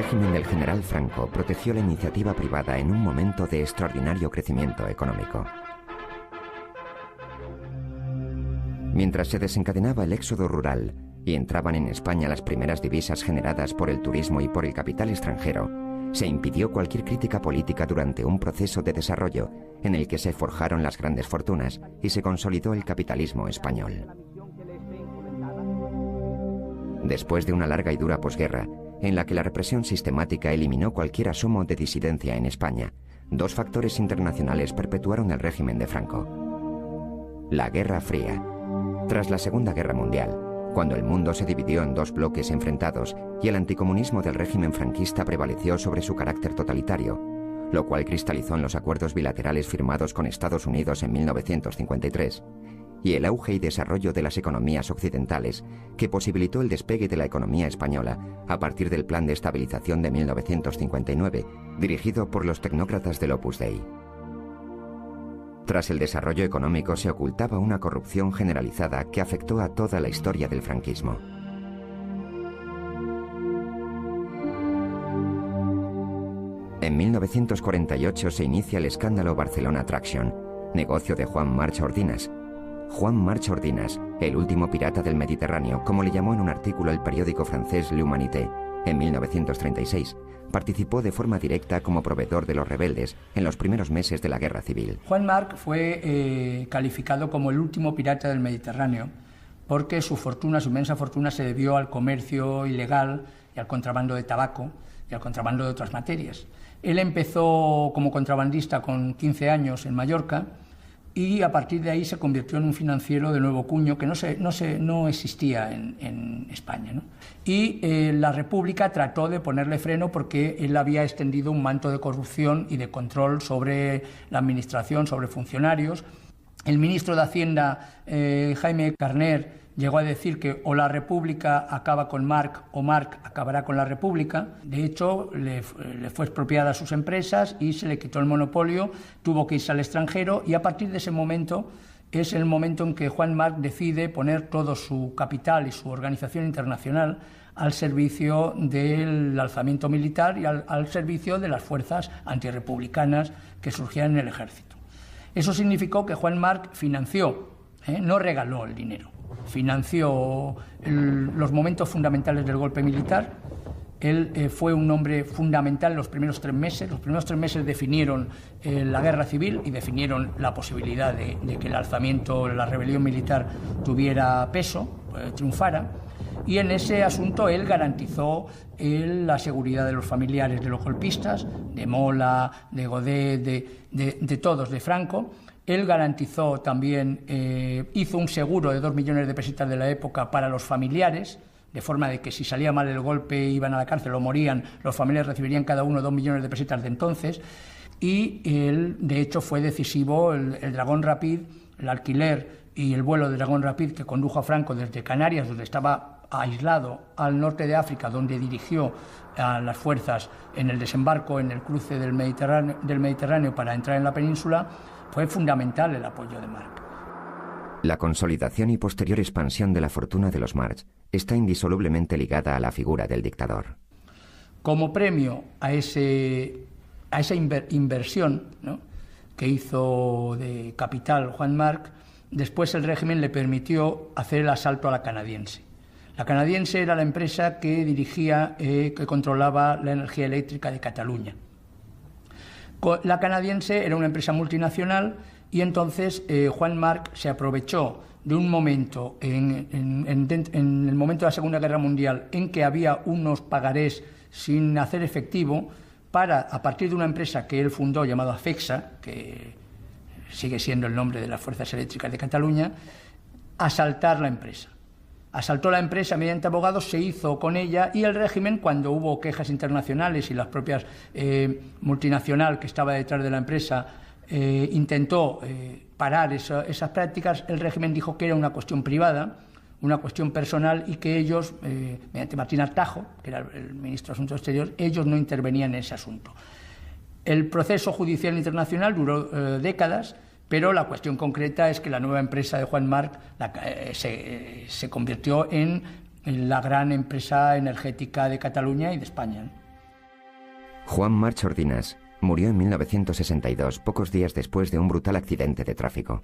régimen del general Franco protegió la iniciativa privada en un momento de extraordinario crecimiento económico. Mientras se desencadenaba el éxodo rural y entraban en España las primeras divisas generadas por el turismo y por el capital extranjero, se impidió cualquier crítica política durante un proceso de desarrollo en el que se forjaron las grandes fortunas y se consolidó el capitalismo español. Después de una larga y dura posguerra, en la que la represión sistemática eliminó cualquier asomo de disidencia en España, dos factores internacionales perpetuaron el régimen de Franco: la Guerra Fría. Tras la Segunda Guerra Mundial, cuando el mundo se dividió en dos bloques enfrentados y el anticomunismo del régimen franquista prevaleció sobre su carácter totalitario, lo cual cristalizó en los acuerdos bilaterales firmados con Estados Unidos en 1953, y el auge y desarrollo de las economías occidentales, que posibilitó el despegue de la economía española a partir del Plan de Estabilización de 1959, dirigido por los tecnócratas del Opus Dei. Tras el desarrollo económico se ocultaba una corrupción generalizada que afectó a toda la historia del franquismo. En 1948 se inicia el escándalo Barcelona Traction, negocio de Juan March Ordinas. Juan March Ordinas, el último pirata del Mediterráneo, como le llamó en un artículo el periódico francés L'Humanité, en 1936, participó de forma directa como proveedor de los rebeldes en los primeros meses de la Guerra Civil. Juan March fue calificado como el último pirata del Mediterráneo porque su fortuna, su inmensa fortuna, se debió al comercio ilegal y al contrabando de tabaco y al contrabando de otras materias. Él empezó como contrabandista con 15 años en Mallorca y a partir de ahí se convirtió en un financiero de nuevo cuño que no existía en España, ¿no? Y la República trató de ponerle freno porque él había extendido un manto de corrupción y de control sobre la administración, sobre funcionarios. El ministro de Hacienda, Jaime Carner, llegó a decir que o la República acaba con Marc o Marc acabará con la República. De hecho, le fue expropiada sus empresas y se le quitó el monopolio, tuvo que irse al extranjero y a partir de ese momento es el momento en que Juan March decide poner todo su capital y su organización internacional al servicio del alzamiento militar y al servicio de las fuerzas antirrepublicanas que surgían en el ejército. Eso significó que Juan March financió, no regaló el dinero, financió los momentos fundamentales del golpe militar. Él fue un hombre fundamental en los primeros 3 meses. Los primeros 3 meses definieron la guerra civil y definieron la posibilidad de que el alzamiento, la rebelión militar tuviera peso, triunfara. Y en ese asunto él garantizó la seguridad de los familiares de los golpistas, de Mola, de Godet, de todos, de Franco. Él garantizó también, hizo un seguro de 2 millones de pesetas de la época para los familiares, de forma de que si salía mal el golpe iban a la cárcel o morían, los familiares recibirían cada uno 2 millones de pesetas de entonces. Y él, de hecho, fue decisivo el Dragón Rapid, el alquiler y el vuelo del Dragón Rapid que condujo a Franco desde Canarias, donde estaba aislado, al norte de África, donde dirigió a las fuerzas en el desembarco, en el cruce del Mediterráneo para entrar en la península. Fue fundamental el apoyo de March. La consolidación y posterior expansión de la fortuna de los March está indisolublemente ligada a la figura del dictador. Como premio a esa inversión, ¿no?, que hizo de capital Juan March, después el régimen le permitió hacer el asalto a la Canadiense. La Canadiense era la empresa que dirigía, que controlaba la energía eléctrica de Cataluña. La Canadiense era una empresa multinacional y entonces Juan March se aprovechó de un momento, en el momento de la Segunda Guerra Mundial, en que había unos pagarés sin hacer efectivo, para, a partir de una empresa que él fundó llamada AFEXA, que sigue siendo el nombre de las Fuerzas Eléctricas de Cataluña, asaltar la empresa. Asaltó la empresa mediante abogados, se hizo con ella y el régimen, cuando hubo quejas internacionales y las propias multinacional que estaba detrás de la empresa intentó parar esas prácticas, el régimen dijo que era una cuestión privada, una cuestión personal y que ellos, mediante Martín Artajo, que era el ministro de Asuntos Exteriores, ellos no intervenían en ese asunto. El proceso judicial internacional duró décadas, pero la cuestión concreta es que la nueva empresa de Juan March se convirtió en la gran empresa energética de Cataluña y de España. Juan March Ordinas murió en 1962, pocos días después de un brutal accidente de tráfico.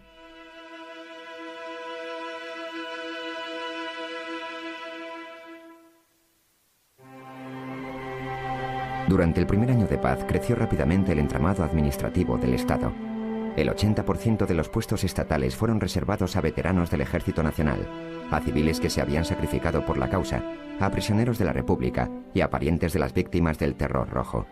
Durante el primer año de paz creció rápidamente el entramado administrativo del Estado. El 80% de los puestos estatales fueron reservados a veteranos del Ejército Nacional, a civiles que se habían sacrificado por la causa, a prisioneros de la República y a parientes de las víctimas del Terror Rojo.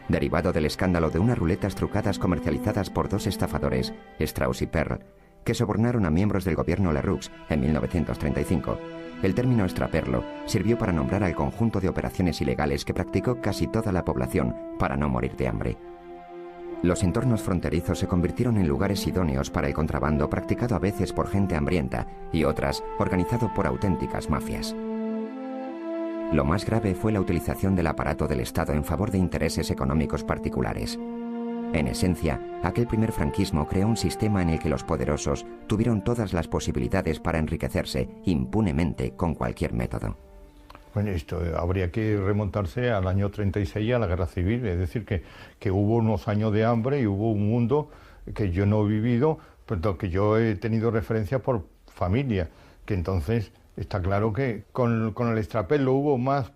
Derivado del escándalo de unas ruletas trucadas comercializadas por dos estafadores, Strauss y Perl, que sobornaron a miembros del gobierno Leroux en 1935, el término extraperlo sirvió para nombrar al conjunto de operaciones ilegales que practicó casi toda la población para no morir de hambre. Los entornos fronterizos se convirtieron en lugares idóneos para el contrabando practicado a veces por gente hambrienta y otras organizado por auténticas mafias. Lo más grave fue la utilización del aparato del Estado en favor de intereses económicos particulares. En esencia, aquel primer franquismo creó un sistema en el que los poderosos tuvieron todas las posibilidades para enriquecerse impunemente con cualquier método. Bueno, esto habría que remontarse al año 36, a la Guerra Civil, es decir, que hubo unos años de hambre y hubo un mundo que yo no he vivido, pero que yo he tenido referencia por familia, que entonces está claro que con el extraperlo hubo más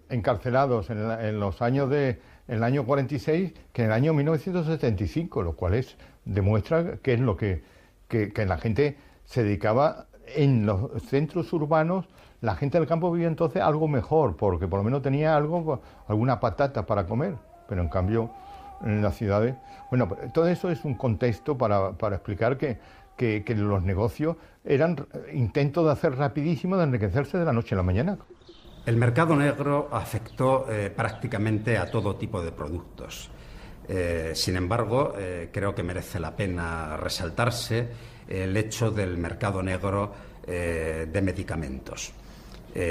encarcelados en los años en el año 46 que en el año 1975, lo cual demuestra que es lo que la gente se dedicaba en los centros urbanos. La gente del campo vivía entonces algo mejor, porque por lo menos tenía alguna patata para comer, pero en cambio en las ciudades... Bueno, todo eso es un contexto para explicar que los negocios eran intentos de hacer rapidísimo, de enriquecerse de la noche a la mañana. El mercado negro afectó prácticamente a todo tipo de productos. Sin embargo, creo que merece la pena resaltarse el hecho del mercado negro de medicamentos.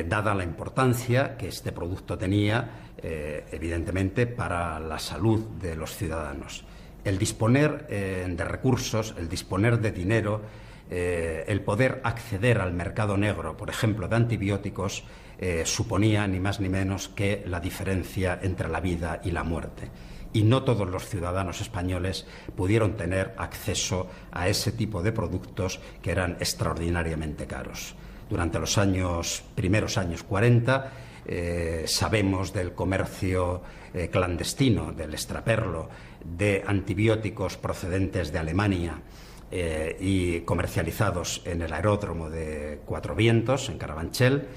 Dada la importancia que este producto tenía, evidentemente, para la salud de los ciudadanos. El disponer de recursos, el disponer de dinero, el poder acceder al mercado negro, por ejemplo, de antibióticos, suponía ni más ni menos que la diferencia entre la vida y la muerte. Y no todos los ciudadanos españoles pudieron tener acceso a ese tipo de productos que eran extraordinariamente caros. Durante los primeros años 40 sabemos del comercio clandestino, del extraperlo, de antibióticos procedentes de Alemania y comercializados en el aeródromo de Cuatro Vientos, en Carabanchel.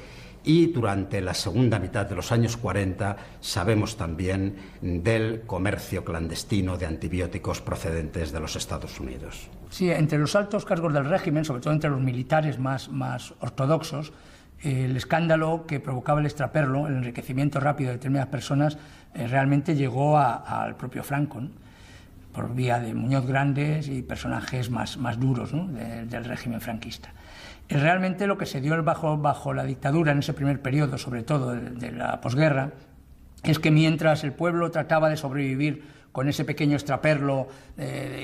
Y durante la segunda mitad de los años 40 sabemos también del comercio clandestino de antibióticos procedentes de los Estados Unidos. Sí, entre los altos cargos del régimen, sobre todo entre los militares más ortodoxos, el escándalo que provocaba el extraperlo, el enriquecimiento rápido de determinadas personas, realmente llegó al propio Franco, ¿no? Por vía de Muñoz Grandes y personajes más duros, ¿no? del régimen franquista. Realmente lo que se dio bajo la dictadura en ese primer periodo, sobre todo de la posguerra, es que mientras el pueblo trataba de sobrevivir con ese pequeño extraperlo,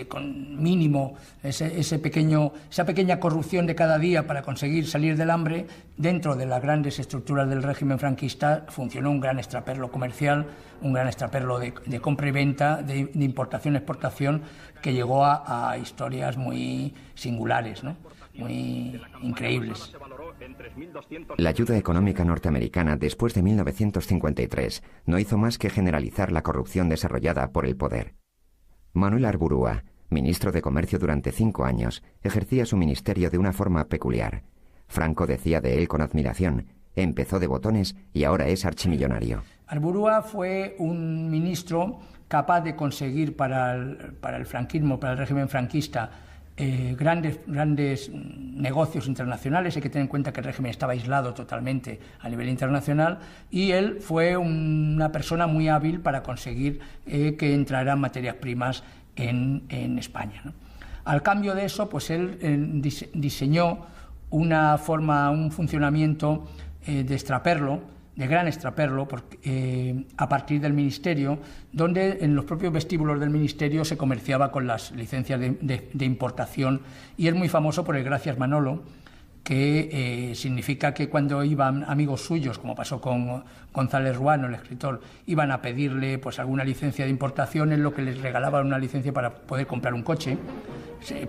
con mínimo, esa pequeña corrupción de cada día para conseguir salir del hambre, dentro de las grandes estructuras del régimen franquista funcionó un gran extraperlo comercial, un gran extraperlo de compra y venta, de importación-exportación, que llegó a historias muy singulares, ¿no? Muy increíbles. La ayuda económica norteamericana después de 1953 no hizo más que generalizar la corrupción desarrollada por el poder. Manuel Arburúa, ministro de Comercio durante 5 años, ejercía su ministerio de una forma peculiar. Franco decía de él con admiración: empezó de botones y ahora es archimillonario. Arburúa fue un ministro capaz de conseguir para el franquismo, para el régimen franquista, grandes negocios internacionales. Hay que tener en cuenta que el régimen estaba aislado totalmente a nivel internacional, y él fue una persona muy hábil para conseguir que entraran materias primas en España, ¿no? Al cambio de eso, pues él diseñó un funcionamiento de extraperlo, de gran extraperlo, a partir del ministerio, donde en los propios vestíbulos del ministerio se comerciaba con las licencias de importación, y es muy famoso por el Gracias Manolo, que significa que cuando iban amigos suyos, como pasó con González Ruano, el escritor, iban a pedirle pues alguna licencia de importación, él lo que les regalaba una licencia para poder comprar un coche,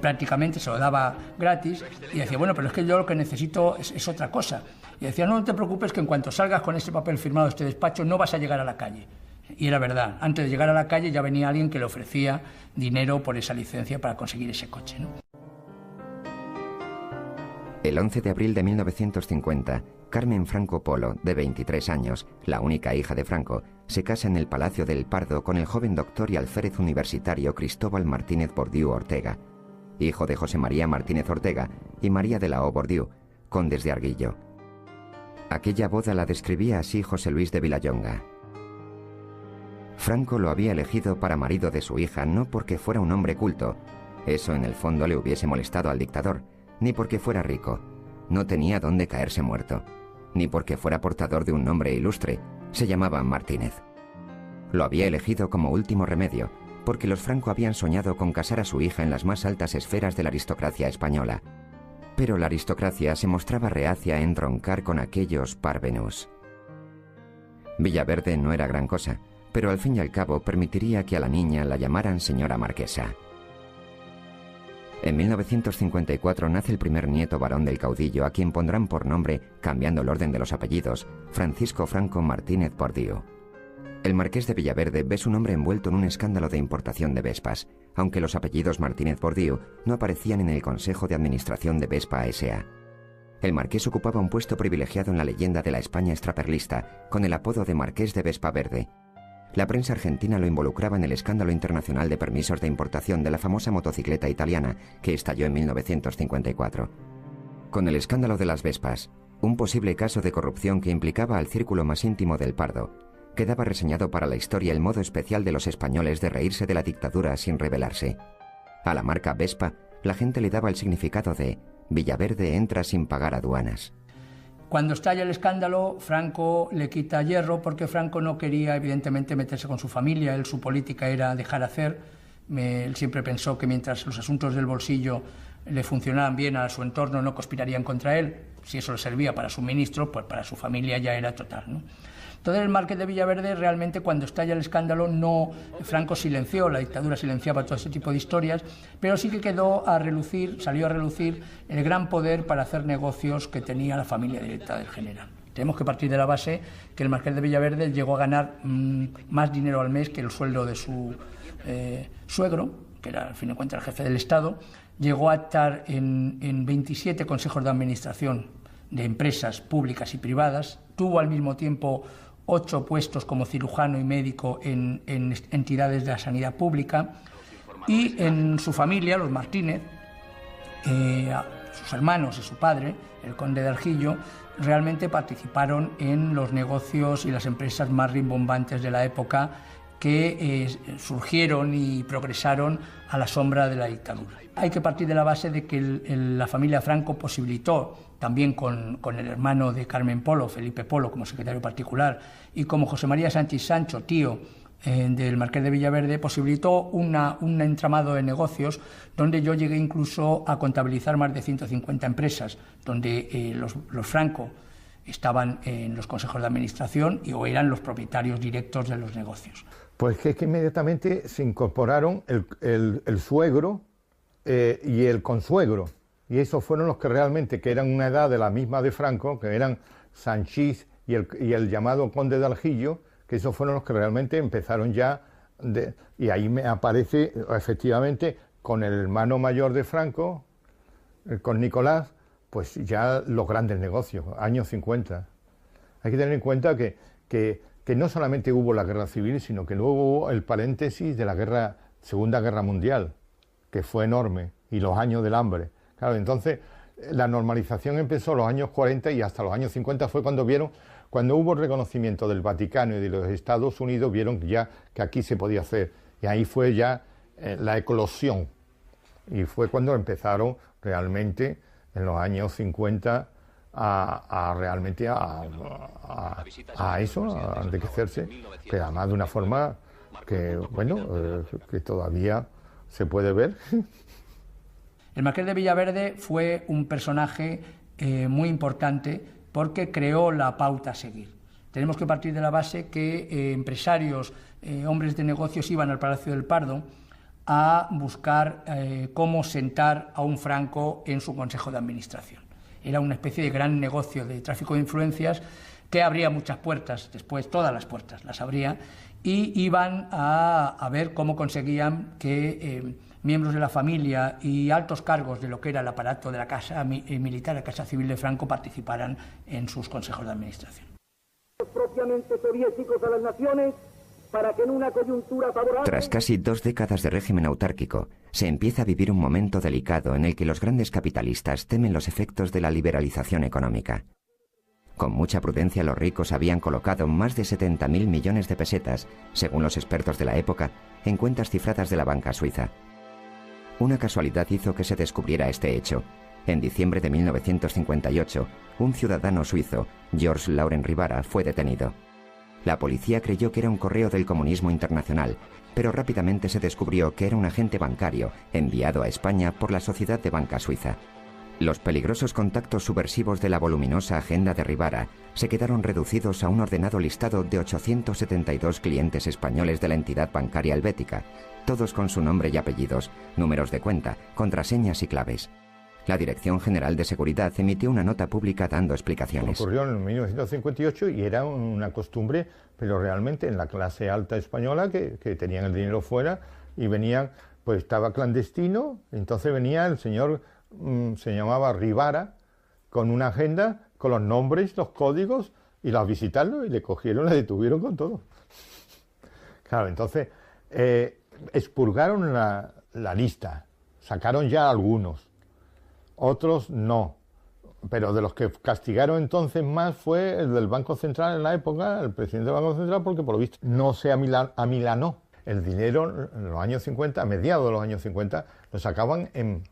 prácticamente se lo daba gratis, y decía, bueno, pero es que yo lo que necesito es otra cosa. Y decía, no te preocupes, que en cuanto salgas con este papel firmado de este despacho no vas a llegar a la calle. Y era verdad, antes de llegar a la calle ya venía alguien que le ofrecía dinero por esa licencia para conseguir ese coche, ¿no? El 11 de abril de 1950, Carmen Franco Polo, de 23 años, la única hija de Franco, se casa en el Palacio del Pardo con el joven doctor y alférez universitario Cristóbal Martínez Bordiú Ortega, hijo de José María Martínez Ortega y María de la O. Bordiú, condes de Arguillo. Aquella boda la describía así José Luis de Vilallonga. Franco lo había elegido para marido de su hija no porque fuera un hombre culto, eso en el fondo le hubiese molestado al dictador, ni porque fuera rico, no tenía dónde caerse muerto, ni porque fuera portador de un nombre ilustre, se llamaba Martínez. Lo había elegido como último remedio, porque los Franco habían soñado con casar a su hija en las más altas esferas de la aristocracia española. Pero la aristocracia se mostraba reacia a entroncar con aquellos parvenus. Villaverde no era gran cosa, pero al fin y al cabo permitiría que a la niña la llamaran señora marquesa. En 1954 nace el primer nieto varón del caudillo, a quien pondrán por nombre, cambiando el orden de los apellidos, Francisco Franco Martínez Bordiú. El marqués de Villaverde ve su nombre envuelto en un escándalo de importación de Vespas, aunque los apellidos Martínez Bordiú no aparecían en el Consejo de Administración de Vespa S.A. El marqués ocupaba un puesto privilegiado en la leyenda de la España extraperlista, con el apodo de Marqués de Vespa Verde. La prensa argentina lo involucraba en el escándalo internacional de permisos de importación de la famosa motocicleta italiana que estalló en 1954. Con el escándalo de las Vespas, un posible caso de corrupción que implicaba al círculo más íntimo del Pardo, quedaba reseñado para la historia el modo especial de los españoles de reírse de la dictadura sin rebelarse. A la marca Vespa, la gente le daba el significado de Villaverde entra sin pagar aduanas. Cuando estalla el escándalo, Franco le quita hierro porque Franco no quería, evidentemente, meterse con su familia. Él, su política era dejar hacer. Él siempre pensó que mientras los asuntos del bolsillo le funcionaban bien a su entorno, no conspirarían contra él. Si eso le servía para su ministro, pues para su familia ya era total, ¿no? Entonces el marqués de Villaverde realmente, cuando estalla el escándalo, Franco silenció, la dictadura silenciaba todo ese tipo de historias, pero sí que salió a relucir el gran poder para hacer negocios que tenía la familia directa del general. Tenemos que partir de la base que el marqués de Villaverde llegó a ganar más dinero al mes que el sueldo de su suegro, que era al fin de cuentas el jefe del Estado. Llegó a estar en 27 consejos de administración de empresas públicas y privadas, tuvo al mismo tiempo 8 puestos como cirujano y médico en entidades de la sanidad pública, y en su familia, los Martínez, sus hermanos y su padre, el conde de Arguillo, realmente participaron en los negocios y las empresas más rimbombantes de la época que surgieron y progresaron a la sombra de la dictadura. Hay que partir de la base de que la familia Franco posibilitó, también con el hermano de Carmen Polo, Felipe Polo, como secretario particular, y como José María Sánchez Sancho, tío del marqués de Villaverde, posibilitó un entramado de negocios donde yo llegué incluso a contabilizar más de 150 empresas, donde los Franco estaban en los consejos de administración o eran los propietarios directos de los negocios. Pues que es que inmediatamente se incorporaron el suegro y el consuegro, y esos fueron los que realmente, que eran una edad de la misma de Franco, que eran Sanchís y el llamado conde de Arguillo, que esos fueron los que realmente empezaron ya, y ahí me aparece efectivamente con el hermano mayor de Franco, con Nicolás, pues ya los grandes negocios, años 50. Hay que tener en cuenta que no solamente hubo la guerra civil, sino que luego hubo el paréntesis de la Segunda Guerra Mundial, que fue enorme, y los años del hambre. Claro, entonces la normalización empezó en los años 40 y hasta los años 50 fue cuando hubo reconocimiento del Vaticano y de los Estados Unidos, vieron ya que aquí se podía hacer. Y ahí fue ya la eclosión. Y fue cuando empezaron realmente, en los años 50, a enriquecerse, pero además de una forma que, bueno, que todavía se puede ver. El marqués de Villaverde fue un personaje muy importante porque creó la pauta a seguir. Tenemos que partir de la base que empresarios, hombres de negocios iban al Palacio del Pardo a buscar cómo sentar a un Franco en su consejo de administración. Era una especie de gran negocio de tráfico de influencias que abría muchas puertas, después todas las puertas las abría, y iban a ver cómo conseguían que miembros de la familia y altos cargos de lo que era el aparato de la Casa Militar, la Casa Civil de Franco, participaran en sus consejos de administración. Propiamente soviéticos a las naciones para que en una coyuntura favorable... Tras casi 2 décadas de régimen autárquico, se empieza a vivir un momento delicado en el que los grandes capitalistas temen los efectos de la liberalización económica. Con mucha prudencia, los ricos habían colocado más de 70.000 millones de pesetas, según los expertos de la época, en cuentas cifradas de la banca suiza. Una casualidad hizo que se descubriera este hecho. En diciembre de 1958, un ciudadano suizo, Georges Laurent Rivara, fue detenido. La policía creyó que era un correo del comunismo internacional, pero rápidamente se descubrió que era un agente bancario enviado a España por la Sociedad de Banca Suiza. Los peligrosos contactos subversivos de la voluminosa agenda de Rivara se quedaron reducidos a un ordenado listado de 872 clientes españoles de la entidad bancaria helvética, todos con su nombre y apellidos, números de cuenta, contraseñas y claves. La Dirección General de Seguridad emitió una nota pública dando explicaciones. Ocurrió en 1958 y era una costumbre, pero realmente en la clase alta española que tenían el dinero fuera y venían, pues estaba clandestino, entonces venía el señor, se llamaba Rivara, con una agenda, con los nombres, los códigos, y las visitarlo y le cogieron, le detuvieron con todo. Claro, entonces expurgaron la lista, sacaron ya algunos. Otros no, pero de los que castigaron entonces más fue el del Banco Central en la época, el presidente del Banco Central, porque por lo visto no se amilanó. El dinero en los años 50, a mediados de los años 50, lo sacaban en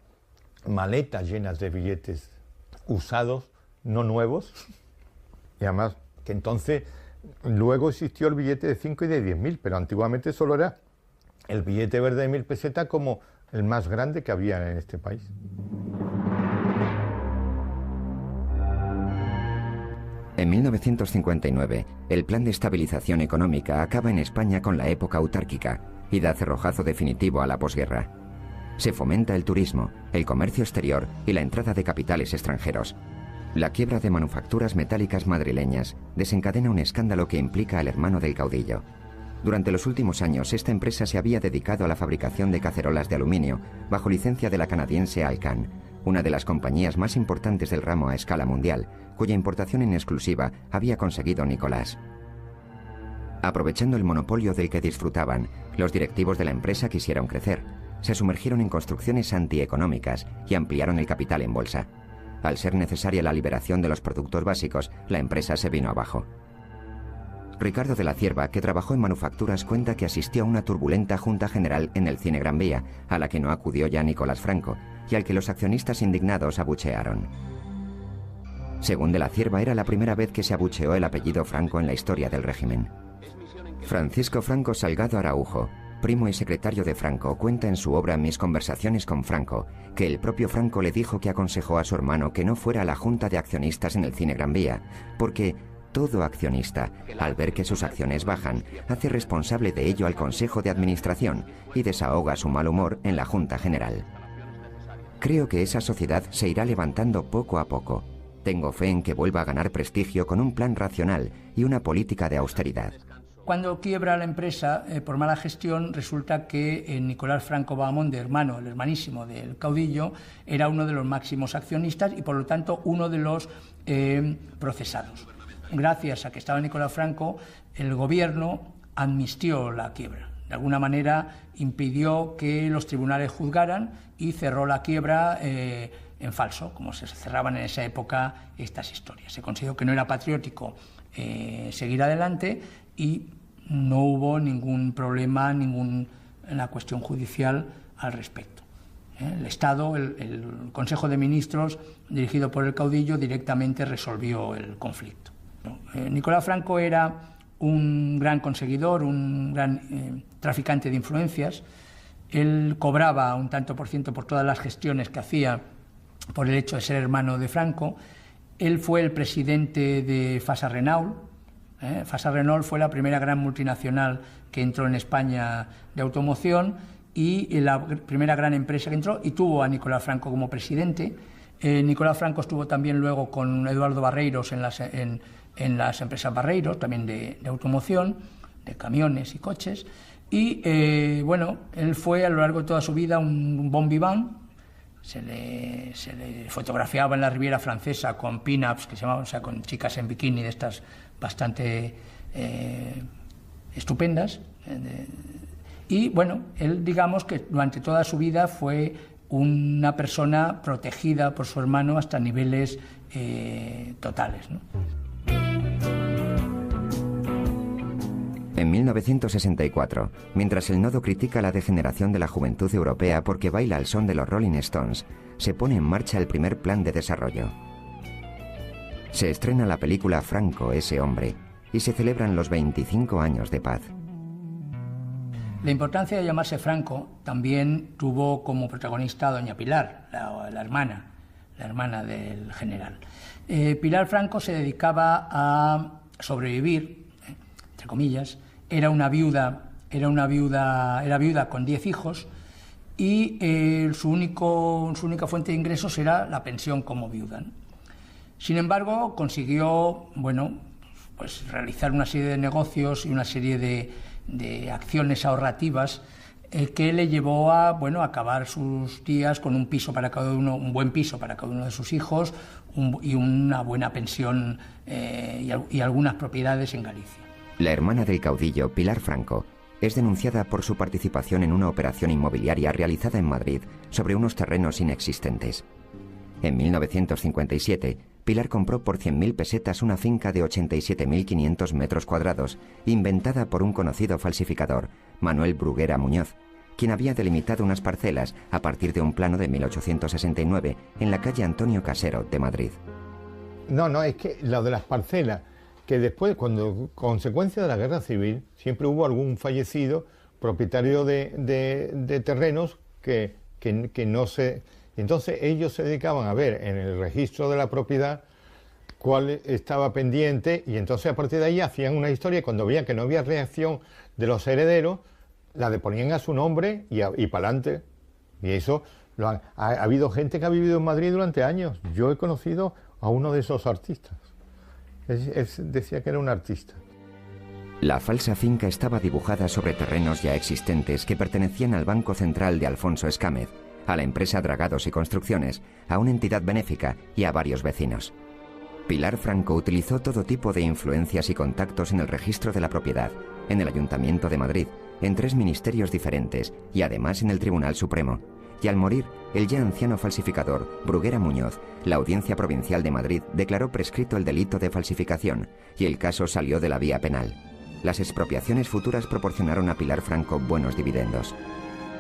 maletas llenas de billetes usados, no nuevos, y además que entonces luego existió el billete de 5 y de 10.000, pero antiguamente solo era el billete verde de 1.000 pesetas como el más grande que había en este país. En 1959, el Plan de Estabilización Económica acaba en España con la época autárquica y da cerrojazo definitivo a la posguerra. Se fomenta el turismo, el comercio exterior y la entrada de capitales extranjeros. La quiebra de manufacturas metálicas madrileñas desencadena un escándalo que implica al hermano del caudillo. Durante los últimos años, esta empresa se había dedicado a la fabricación de cacerolas de aluminio bajo licencia de la canadiense Alcan, una de las compañías más importantes del ramo a escala mundial, cuya importación en exclusiva había conseguido Nicolás. Aprovechando el monopolio del que disfrutaban, los directivos de la empresa quisieron crecer, se sumergieron en construcciones antieconómicas y ampliaron el capital en bolsa. Al ser necesaria la liberación de los productos básicos, la empresa se vino abajo. Ricardo de la Cierva, que trabajó en manufacturas, cuenta que asistió a una turbulenta junta general en el Cine Gran Vía, a la que no acudió ya Nicolás Franco, y al que los accionistas indignados abuchearon. Según de la Cierva, era la primera vez que se abucheó el apellido Franco en la historia del régimen. Francisco Franco Salgado Araujo, primo y secretario de Franco, cuenta en su obra Mis conversaciones con Franco, que el propio Franco le dijo que aconsejó a su hermano que no fuera a la junta de accionistas en el Cine Gran Vía, porque todo accionista, al ver que sus acciones bajan, hace responsable de ello al Consejo de Administración y desahoga su mal humor en la Junta General. Creo que esa sociedad se irá levantando poco a poco. Tengo fe en que vuelva a ganar prestigio con un plan racional y una política de austeridad. Cuando quiebra la empresa por mala gestión, resulta que Nicolás Franco Bahamonde, hermano, el hermanísimo del caudillo, era uno de los máximos accionistas y por lo tanto uno de los procesados. Gracias a que estaba Nicolás Franco, el gobierno amnistió la quiebra. De alguna manera impidió que los tribunales juzgaran y cerró la quiebra en falso, como se cerraban en esa época estas historias. Se consideró que no era patriótico seguir adelante y no hubo ningún problema, ninguna cuestión judicial al respecto. El Estado, el Consejo de Ministros, dirigido por el caudillo, directamente resolvió el conflicto. Nicolás Franco era un gran conseguidor, un gran traficante de influencias. Él cobraba un tanto por ciento por todas las gestiones que hacía por el hecho de ser hermano de Franco Él fue el presidente de Fasa Renault. Fasa Renault fue la primera gran multinacional que entró en España de automoción y la primera gran empresa que entró, y tuvo a Nicolás Franco como presidente. Nicolás Franco estuvo también luego con Eduardo Barreiros en las empresas Barreiros, también de automoción, de camiones y coches. Y bueno, él fue a lo largo de toda su vida un bon vivant. Se le fotografiaba en la Riviera Francesa con pin-ups, que se llamaban, o sea, con chicas en bikini de estas bastante estupendas. Y bueno, él, digamos que durante toda su vida fue una persona protegida por su hermano hasta niveles totales, ¿no? En 1964, mientras el nodo critica la degeneración de la juventud europea porque baila al son de los Rolling Stones, se pone en marcha el primer plan de desarrollo. Se estrena la película Franco, ese hombre, y se celebran los 25 años de paz. La importancia de llamarse Franco también tuvo como protagonista a doña Pilar, la hermana del general. Pilar Franco se dedicaba a sobrevivir, entre comillas. Era viuda con 10 hijos y su única fuente de ingresos era la pensión como viuda, ¿no? Sin embargo, consiguió, bueno, pues realizar una serie de negocios y una serie de acciones ahorrativas que le llevó a, bueno, acabar sus días con un piso para cada uno, un buen piso para cada uno de sus hijos y una buena pensión y algunas propiedades en Galicia. La hermana del caudillo, Pilar Franco, es denunciada por su participación en una operación inmobiliaria realizada en Madrid sobre unos terrenos inexistentes. En 1957, Pilar compró por 100.000 pesetas una finca de 87.500 metros cuadrados, inventada por un conocido falsificador, Manuel Bruguera Muñoz, quien había delimitado unas parcelas a partir de un plano de 1869 en la calle Antonio Casero de Madrid. No, es que lo de las parcelas, que después, cuando consecuencia de la guerra civil, siempre hubo algún fallecido propietario de terrenos que no se... Entonces ellos se dedicaban a ver en el registro de la propiedad cuál estaba pendiente, y entonces a partir de ahí hacían una historia, y cuando veían que no había reacción de los herederos, la deponían a su nombre y para adelante. Y eso ha habido gente que ha vivido en Madrid durante años. Yo he conocido a uno de esos artistas. Decía que era un artista. La falsa finca estaba dibujada sobre terrenos ya existentes que pertenecían al Banco Central de Alfonso Escámez, a la empresa Dragados y Construcciones, a una entidad benéfica y a varios vecinos. Pilar Franco utilizó todo tipo de influencias y contactos en el registro de la propiedad, en el Ayuntamiento de Madrid, en 3 ministerios diferentes y además en el Tribunal Supremo. Y al morir, el ya anciano falsificador, Bruguera Muñoz, la Audiencia Provincial de Madrid declaró prescrito el delito de falsificación y el caso salió de la vía penal. Las expropiaciones futuras proporcionaron a Pilar Franco buenos dividendos.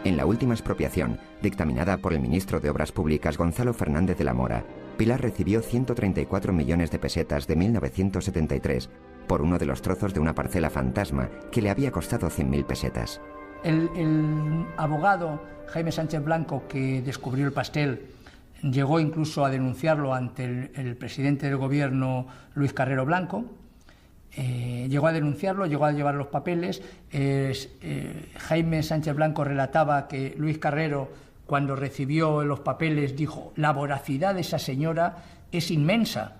En la última expropiación, dictaminada por el ministro de Obras Públicas Gonzalo Fernández de la Mora, Pilar recibió 134 millones de pesetas de 1973 por uno de los trozos de una parcela fantasma que le había costado 100.000 pesetas. El abogado Jaime Sánchez Blanco, que descubrió el pastel, llegó incluso a denunciarlo ante el presidente del gobierno, Luis Carrero Blanco. Llegó a denunciarlo, llegó a llevar los papeles. Jaime Sánchez Blanco relataba que Luis Carrero, cuando recibió los papeles, dijo: la voracidad de esa señora es inmensa,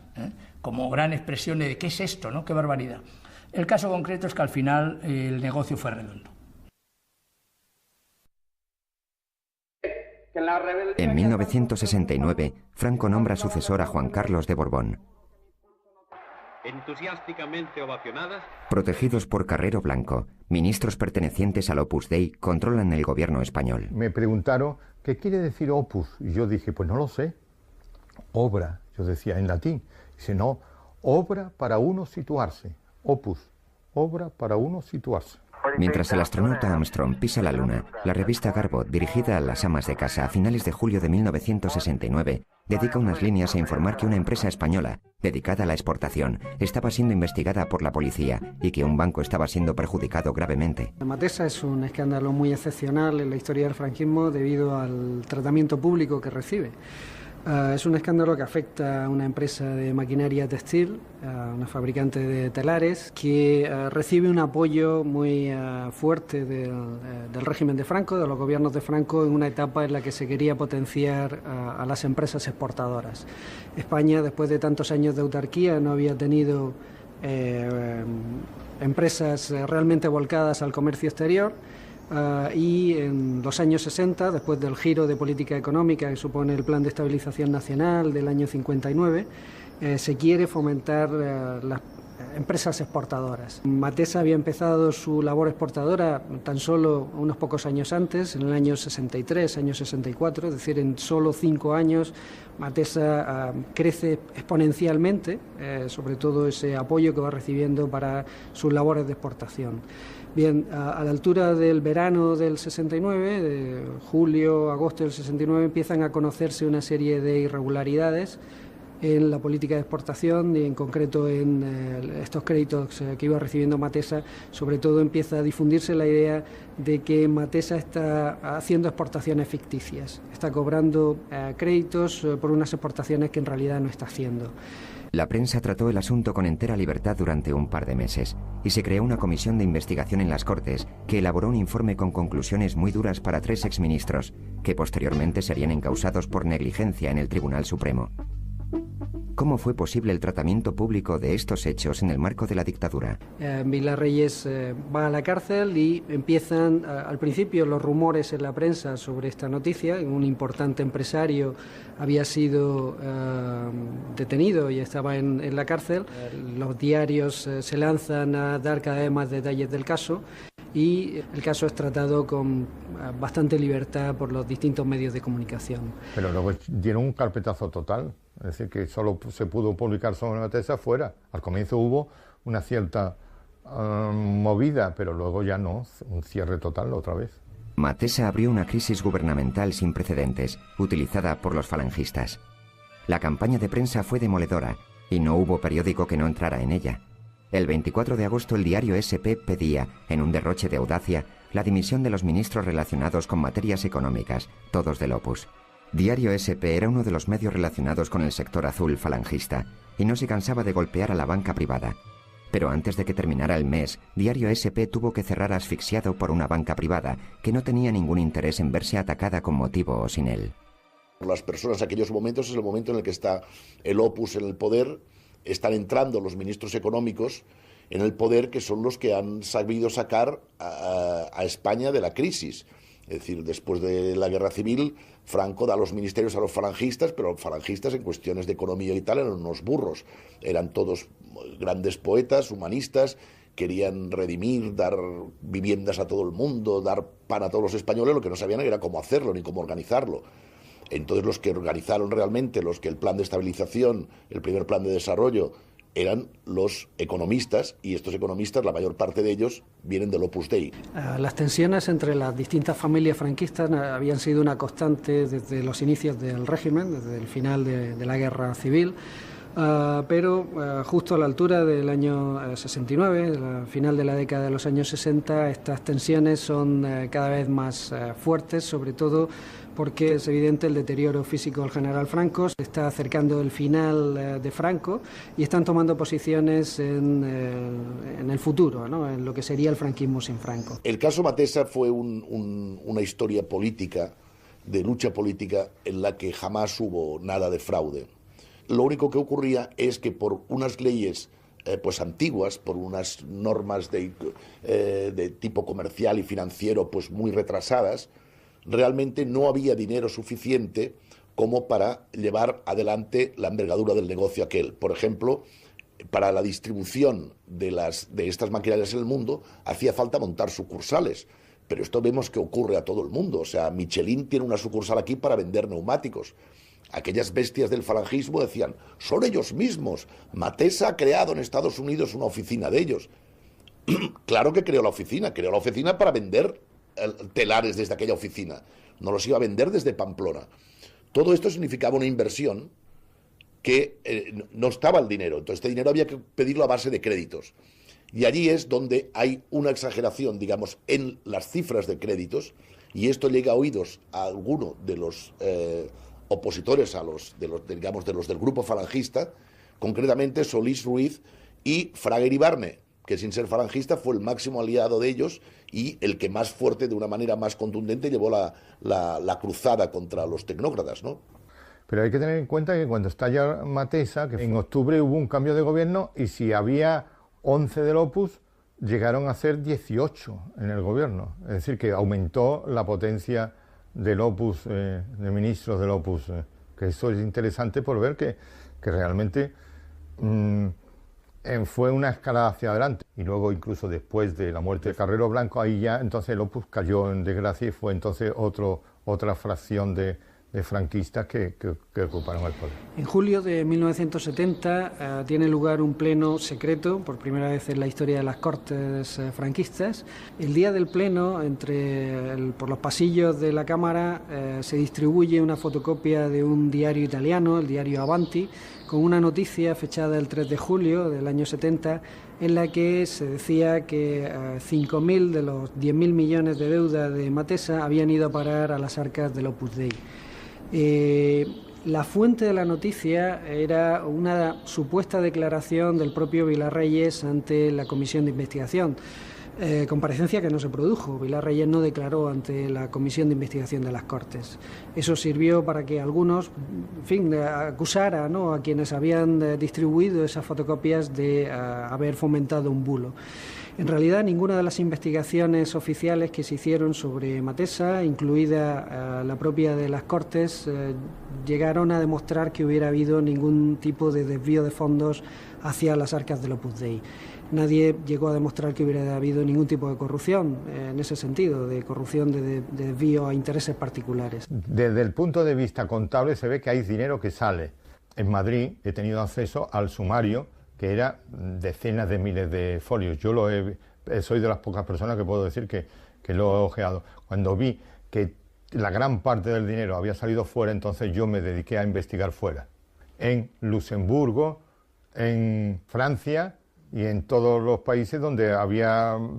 como gran expresión de ¿qué es esto?, ¿no? ¡Qué barbaridad! El caso concreto es que al final el negocio fue redondo. En 1969, Franco nombra sucesor a Juan Carlos de Borbón. Entusiásticamente ovacionadas. Protegidos por Carrero Blanco, ministros pertenecientes al Opus Dei controlan el gobierno español. Me preguntaron, ¿qué quiere decir opus? Y yo dije, pues no lo sé. Obra, yo decía en latín. Dice, no, obra para uno situarse. Opus, obra para uno situarse. Mientras el astronauta Armstrong pisa la Luna, la revista Garbo, dirigida a las amas de casa a finales de julio de 1969, dedica unas líneas a informar que una empresa española, dedicada a la exportación, estaba siendo investigada por la policía y que un banco estaba siendo perjudicado gravemente. La Matesa es un escándalo muy excepcional en la historia del franquismo debido al tratamiento público que recibe. Es un escándalo que afecta a una empresa de maquinaria textil, a una fabricante de telares, que recibe un apoyo muy fuerte del régimen de Franco, de los gobiernos de Franco, en una etapa en la que se quería potenciar a las empresas exportadoras. España, después de tantos años de autarquía, no había tenido empresas realmente volcadas al comercio exterior. Y en los años 60, después del giro de política económica que supone el Plan de Estabilización Nacional del año 59, se quiere fomentar las empresas exportadoras. Matesa había empezado su labor exportadora tan solo unos pocos años antes, en el año 63, año 64, es decir, en solo 5 años Matesa crece exponencialmente, sobre todo ese apoyo que va recibiendo para sus labores de exportación. Bien, a la altura del verano del 69, de julio, agosto del 69, empiezan a conocerse una serie de irregularidades en la política de exportación y en concreto en estos créditos que iba recibiendo Matesa. Sobre todo empieza a difundirse la idea de que Matesa está haciendo exportaciones ficticias, está cobrando créditos por unas exportaciones que en realidad no está haciendo. La prensa trató el asunto con entera libertad durante un par de meses y se creó una comisión de investigación en las Cortes que elaboró un informe con conclusiones muy duras para 3 exministros, que posteriormente serían encausados por negligencia en el Tribunal Supremo. ¿Cómo fue posible el tratamiento público de estos hechos en el marco de la dictadura? Vilar Reyes va a la cárcel y empiezan al principio los rumores en la prensa sobre esta noticia. Un importante empresario había sido detenido y estaba en la cárcel. Los diarios se lanzan a dar cada vez más detalles del caso y el caso es tratado con bastante libertad por los distintos medios de comunicación. Pero luego dieron un carpetazo total. Es decir, que solo se pudo publicar sobre Matesa fuera. Al comienzo hubo una cierta movida, pero luego ya no, un cierre total otra vez. Matesa abrió una crisis gubernamental sin precedentes, utilizada por los falangistas. La campaña de prensa fue demoledora y no hubo periódico que no entrara en ella. El 24 de agosto el diario SP pedía, en un derroche de audacia, la dimisión de los ministros relacionados con materias económicas, todos del Opus. Diario SP era uno de los medios relacionados con el sector azul falangista y no se cansaba de golpear a la banca privada. Pero antes de que terminara el mes, Diario SP tuvo que cerrar asfixiado por una banca privada que no tenía ningún interés en verse atacada con motivo o sin él. Las personas en aquellos momentos es el momento en el que está el Opus en el poder, están entrando los ministros económicos en el poder, que son los que han sabido sacar a España de la crisis. Es decir, después de la guerra civil, Franco da los ministerios a los falangistas, pero los falangistas en cuestiones de economía y tal eran unos burros. Eran todos grandes poetas, humanistas, querían redimir, dar viviendas a todo el mundo, dar pan a todos los españoles, lo que no sabían era cómo hacerlo ni cómo organizarlo. Entonces los que organizaron realmente, los que el plan de estabilización, el primer plan de desarrollo, eran los economistas, y estos economistas, la mayor parte de ellos, vienen del Opus Dei. Las tensiones entre las distintas familias franquistas habían sido una constante desde los inicios del régimen, desde el final de la guerra civil, pero justo a la altura del año 69, al final de la década de los años 60, estas tensiones son cada vez más fuertes, sobre todo porque es evidente el deterioro físico del general Franco, se está acercando el final de Franco y están tomando posiciones en el futuro, ¿no? En lo que sería el franquismo sin Franco. El caso Matesa fue una historia política, de lucha política, en la que jamás hubo nada de fraude. Lo único que ocurría es que por unas leyes pues antiguas, por unas normas de tipo comercial y financiero pues muy retrasadas, realmente no había dinero suficiente como para llevar adelante la envergadura del negocio aquel. Por ejemplo, para la distribución de estas maquinarias en el mundo hacía falta montar sucursales, pero esto vemos que ocurre a todo el mundo. O sea, Michelin tiene una sucursal aquí para vender neumáticos. Aquellas bestias del falangismo decían, son ellos mismos. Matesa ha creado en Estados Unidos una oficina de ellos. Claro que creó la oficina para vender telares desde aquella oficina, no los iba a vender desde Pamplona. Todo esto significaba una inversión que no estaba el dinero, entonces este dinero había que pedirlo a base de créditos. Y allí es donde hay una exageración, digamos, en las cifras de créditos, y esto llega a oídos a alguno de los opositores a digamos, de los del grupo falangista, concretamente Solís Ruiz y Fraga Iribarne, que sin ser falangista fue el máximo aliado de ellos y el que más fuerte, de una manera más contundente, llevó la cruzada contra los tecnócratas, ¿no? Pero hay que tener en cuenta que cuando estalla Matesa, que en octubre hubo un cambio de gobierno y si había 11 del Opus, llegaron a ser 18 en el gobierno. Es decir, que aumentó la potencia del Opus, de ministros del Opus, que eso es interesante por ver que realmente fue una escalada hacia adelante. Y luego, incluso después de la muerte de Carrero Blanco, ahí ya entonces el Opus cayó en desgracia y fue entonces otra fracción de franquistas que ocuparon el poder. En julio de 1970 tiene lugar un pleno secreto, por primera vez en la historia de las Cortes franquistas. El día del pleno, por los pasillos de la Cámara, se distribuye una fotocopia de un diario italiano, el diario Avanti, con una noticia fechada el 3 de julio del año 70, en la que se decía que 5.000 de los 10.000 millones de deuda de Matesa habían ido a parar a las arcas del Opus Dei. La fuente de la noticia era una supuesta declaración del propio Vilar Reyes ante la comisión de investigación, comparecencia que no se produjo. Vilar Reyes no declaró ante la comisión de investigación de las Cortes. Eso sirvió para que algunos, en fin, acusaran, ¿no?, a quienes habían distribuido esas fotocopias de haber fomentado un bulo. En realidad, ninguna de las investigaciones oficiales que se hicieron sobre Matesa, incluida la propia de las Cortes, llegaron a demostrar que hubiera habido ningún tipo de desvío de fondos hacia las arcas del Opus Dei. Nadie llegó a demostrar que hubiera habido ningún tipo de corrupción en ese sentido, de corrupción de desvío a intereses particulares. Desde el punto de vista contable se ve que hay dinero que sale. En Madrid he tenido acceso al sumario, que era decenas de miles de folios. Yo soy de las pocas personas que puedo decir que lo he ojeado. Cuando vi que la gran parte del dinero había salido fuera, entonces yo me dediqué a investigar fuera. En Luxemburgo, en Francia y en todos los países donde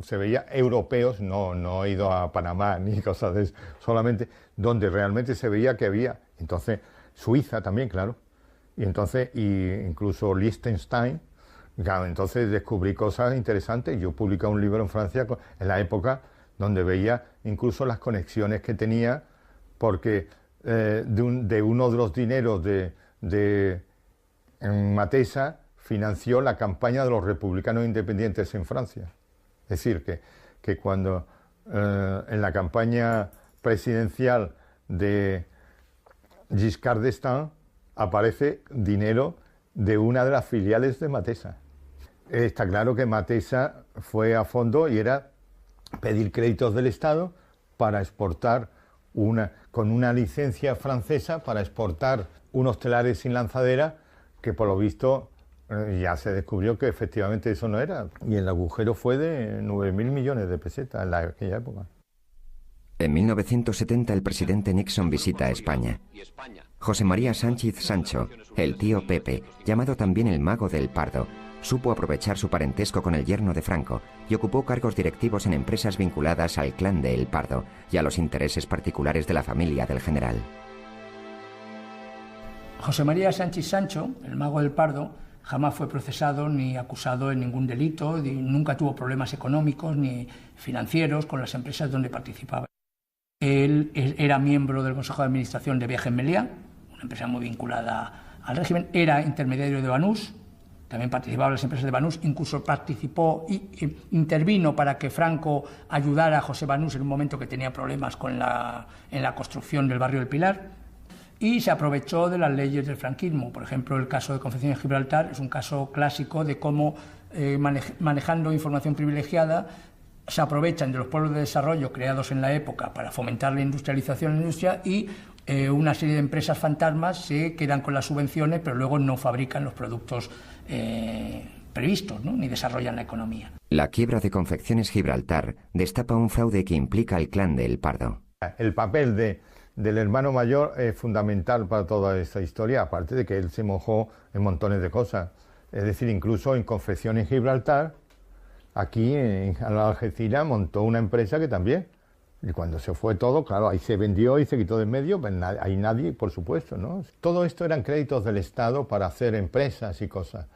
se veía europeos, no he ido a Panamá ni cosas de eso, solamente donde realmente se veía que había. Entonces, Suiza también, claro. Y entonces, incluso Liechtenstein. Claro, entonces descubrí cosas interesantes. Yo publiqué un libro en Francia en la época donde veía incluso las conexiones que tenía, porque de uno de los dineros de Matesa financió la campaña de los republicanos independientes en Francia. Es decir, que cuando en la campaña presidencial de Giscard d'Estaing aparece dinero de una de las filiales de Matesa. Está claro que Matesa fue a fondo y era pedir créditos del Estado para exportar con una licencia francesa para exportar unos telares sin lanzadera que por lo visto ya se descubrió que efectivamente eso no era. Y el agujero fue de 9.000 millones de pesetas en aquella época. En 1970 el presidente Nixon visita a España. José María Sánchez Sancho, el tío Pepe, llamado también el Mago del Pardo, supo aprovechar su parentesco con el yerno de Franco y ocupó cargos directivos en empresas vinculadas al clan de El Pardo y a los intereses particulares de la familia del general. José María Sánchez Sancho, el Mago del Pardo, jamás fue procesado ni acusado en ningún delito, nunca tuvo problemas económicos ni financieros con las empresas donde participaba. Él era miembro del Consejo de Administración de Viajes Meliá, una empresa muy vinculada al régimen, era intermediario de Banús, también participaba en las empresas de Banús, incluso participó e intervino para que Franco ayudara a José Banús en un momento que tenía problemas en la construcción del barrio del Pilar, y se aprovechó de las leyes del franquismo. Por ejemplo, el caso de Concepción de Gibraltar es un caso clásico de cómo, manejando información privilegiada, se aprovechan de los pueblos de desarrollo creados en la época para fomentar la industrialización en la industria y una serie de empresas fantasmas se quedan con las subvenciones, pero luego no fabrican los productos previstos, ¿no?, ni desarrollan la economía. La quiebra de Confecciones Gibraltar destapa un fraude que implica al clan de El Pardo. El papel del hermano mayor es fundamental para toda esta historia, aparte de que él se mojó en montones de cosas. Es decir, incluso en Confecciones Gibraltar, aquí en Algeciras, montó una empresa que también Y cuando se fue todo, claro, ahí se vendió y se quitó de en medio, pues ahí nadie, por supuesto, ¿no? Todo esto eran créditos del Estado para hacer empresas y cosas.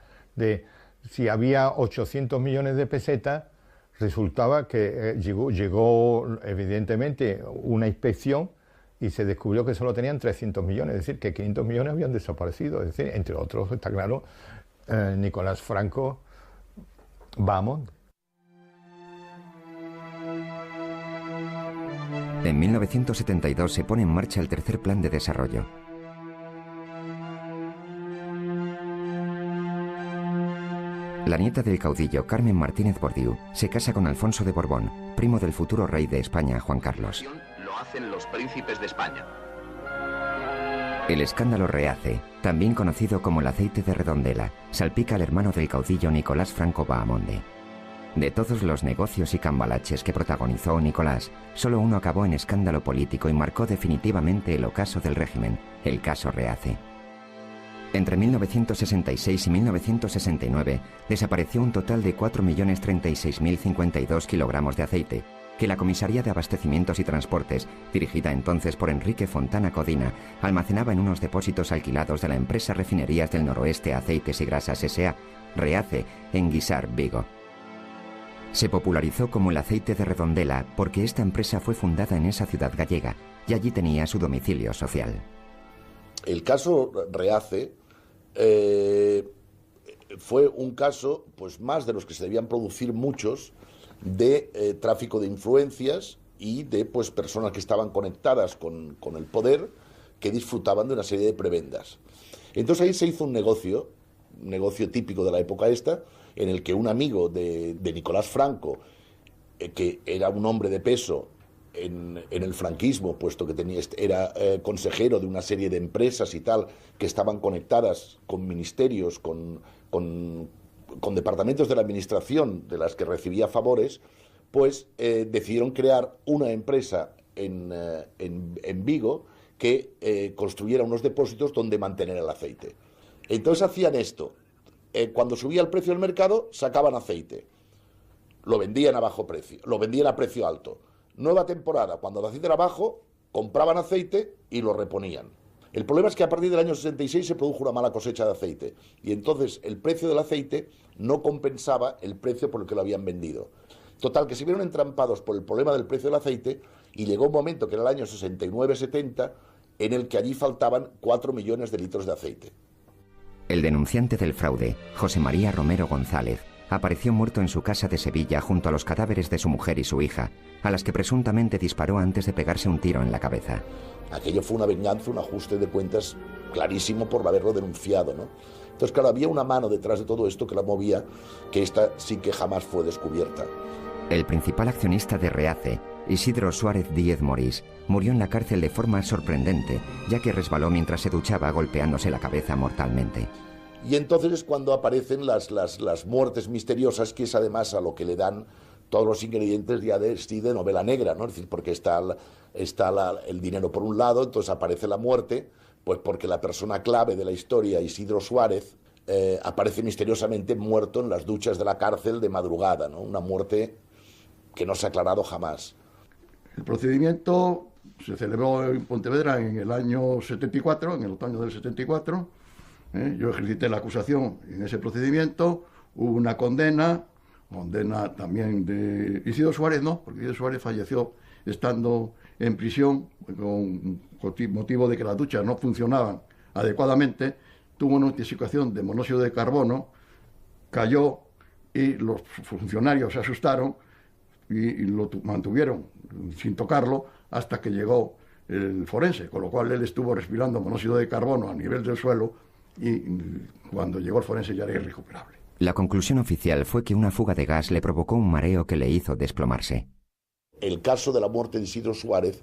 Si había 800 millones de pesetas, resultaba que llegó evidentemente una inspección y se descubrió que solo tenían 300 millones, es decir, que 500 millones habían desaparecido. Es decir, entre otros, está claro, Nicolás Franco, vamos. En 1972 se pone en marcha el tercer plan de desarrollo. La nieta del caudillo, Carmen Martínez Bordiú, se casa con Alfonso de Borbón, primo del futuro rey de España, Juan Carlos. Lo hacen los príncipes de España. El escándalo Reace, también conocido como el aceite de Redondela, salpica al hermano del caudillo Nicolás Franco Bahamonde. De todos los negocios y cambalaches que protagonizó Nicolás, solo uno acabó en escándalo político y marcó definitivamente el ocaso del régimen, el caso Reace. Entre 1966 y 1969 desapareció un total de 4.036.052 kilogramos de aceite, que la Comisaría de Abastecimientos y Transportes, dirigida entonces por Enrique Fontana Codina, almacenaba en unos depósitos alquilados de la empresa Refinerías del Noroeste Aceites y Grasas S.A., Reace, en Guisar, Vigo. Se popularizó como el aceite de Redondela porque esta empresa fue fundada en esa ciudad gallega y allí tenía su domicilio social. El caso Reace fue un caso, pues más de los que se debían producir muchos, de tráfico de influencias y de pues personas que estaban conectadas con el poder, que disfrutaban de una serie de prebendas. Entonces ahí se hizo un negocio típico de la época esta, en el que un amigo de Nicolás Franco, que era un hombre de peso en el franquismo, puesto que era consejero de una serie de empresas y tal, que estaban conectadas con ministerios, con departamentos de la administración de las que recibía favores, pues decidieron crear una empresa en Vigo que construyera unos depósitos donde mantener el aceite. Entonces hacían esto. Cuando subía el precio del mercado, sacaban aceite. Lo vendían a bajo precio, lo vendían a precio alto. Nueva temporada, cuando el aceite era bajo, compraban aceite y lo reponían. El problema es que a partir del año 66 se produjo una mala cosecha de aceite y entonces el precio del aceite no compensaba el precio por el que lo habían vendido. Total, que se vieron entrampados por el problema del precio del aceite y llegó un momento, que era el año 69-70, en el que allí faltaban 4 millones de litros de aceite. El denunciante del fraude, José María Romero González, apareció muerto en su casa de Sevilla junto a los cadáveres de su mujer y su hija, a las que presuntamente disparó antes de pegarse un tiro en la cabeza. Aquello fue una venganza, un ajuste de cuentas clarísimo por haberlo denunciado, ¿no? Entonces, claro, había una mano detrás de todo esto que la movía, que esta sí que jamás fue descubierta. El principal accionista de Reace, Isidro Suárez Díez Morís, murió en la cárcel de forma sorprendente, ya que resbaló mientras se duchaba golpeándose la cabeza mortalmente. Y entonces es cuando aparecen las muertes misteriosas, que es además a lo que le dan todos los ingredientes ya de novela negra, ¿no? Es decir, porque está el dinero por un lado, entonces aparece la muerte, pues porque la persona clave de la historia, Isidro Suárez, aparece misteriosamente muerto en las duchas de la cárcel de madrugada, ¿no? Una muerte que no se ha aclarado jamás. El procedimiento se celebró en Pontevedra en el año 74, en el otoño del 74. Yo ejercité la acusación en ese procedimiento, hubo una condena también de Isidro Suárez, no, porque Isidro Suárez falleció estando en prisión con motivo de que las duchas no funcionaban adecuadamente, tuvo una intoxicación de monóxido de carbono, cayó y los funcionarios se asustaron y lo mantuvieron sin tocarlo hasta que llegó el forense, con lo cual él estuvo respirando monóxido de carbono a nivel del suelo y cuando llegó el forense ya era irrecuperable. La conclusión oficial fue que una fuga de gas le provocó un mareo que le hizo desplomarse. El caso de la muerte de Isidro Suárez